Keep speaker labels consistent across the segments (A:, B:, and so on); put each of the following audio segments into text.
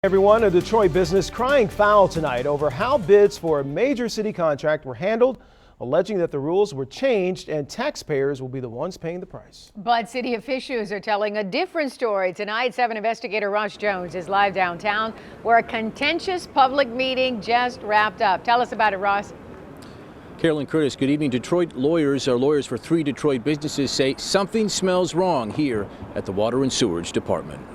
A: Everyone, a Detroit business crying foul tonight over how bids for a major city contract were handled, alleging that the rules were changed and taxpayers will be the ones paying the price.
B: But city officials are telling a different story. Tonight, 7 investigator Ross Jones is live downtown where a contentious public meeting just wrapped up. Tell us about it, Ross.
C: Carolyn Curtis, good evening. Detroit lawyers for 3 Detroit businesses say something smells wrong here at the Water and Sewerage Department.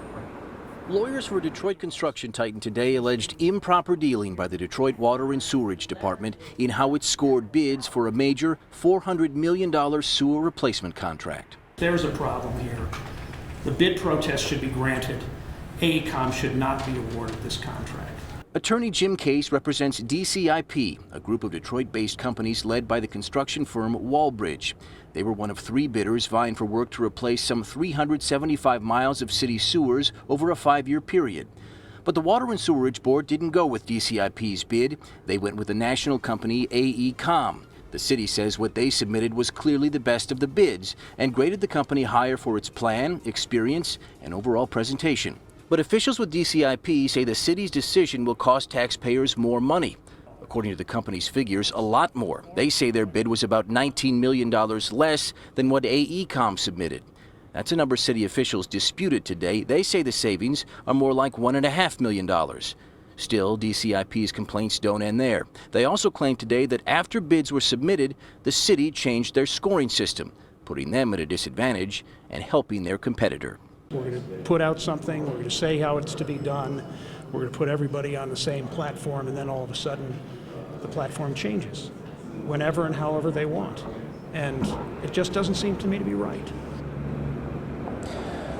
C: Lawyers for a Detroit construction titan today alleged improper dealing by the Detroit Water and Sewerage Department in how it scored bids for a major $400 million sewer replacement contract.
D: There's a problem here. The bid protest should be granted. AECOM should not be awarded this contract.
C: Attorney Jim Case represents DCIP, a group of Detroit-based companies led by the construction firm Wallbridge. They were one of 3 bidders vying for work to replace some 375 miles of city sewers over a 5-year period. But the Water and Sewerage Board didn't go with DCIP's bid. They went with the national company AECOM. The city says what they submitted was clearly the best of the bids and graded the company higher for its plan, experience, and overall presentation. But officials with DCIP say the city's decision will cost taxpayers more money. According to the company's figures, a lot more. They say their bid was about $19 million less than what AECOM submitted. That's a number city officials disputed today. They say the savings are more like $1.5 million. Still, DCIP's complaints don't end there. They also claim today that after bids were submitted, the city changed their scoring system, putting them at a disadvantage and helping their competitor.
E: We're going to put out something, we're going to say how it's to be done, we're going to put everybody on the same platform, and then all of a sudden the platform changes whenever and however they want. And it just doesn't seem to me to be right.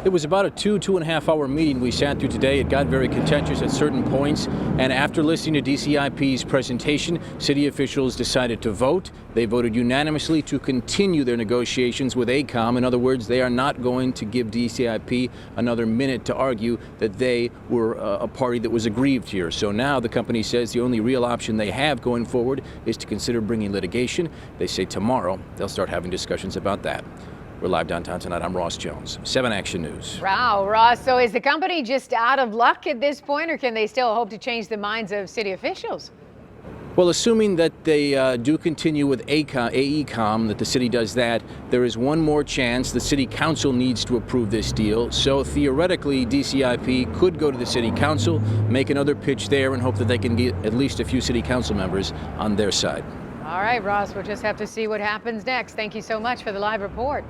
C: It was about a 2.5 hour meeting we sat through today. It got very contentious at certain points, and after listening to DCIP's presentation, city officials decided to vote. They voted unanimously to continue their negotiations with AECOM. In other words, they are not going to give DCIP another minute to argue that they were a party that was aggrieved here. So now the company says the only real option they have going forward is to consider bringing litigation. They say tomorrow they'll start having discussions about that. We're live downtown tonight. I'm Ross Jones, 7 Action News.
B: Wow, Ross. So is the company just out of luck at this point, or can they still hope to change the minds of city officials?
C: Well, assuming that they do continue with AECOM, that the city does that, there is one more chance. The city council needs to approve this deal. So theoretically, DCIP could go to the city council, make another pitch there, and hope that they can get at least a few city council members on their side.
B: All right, Ross, we'll just have to see what happens next. Thank you so much for the live report.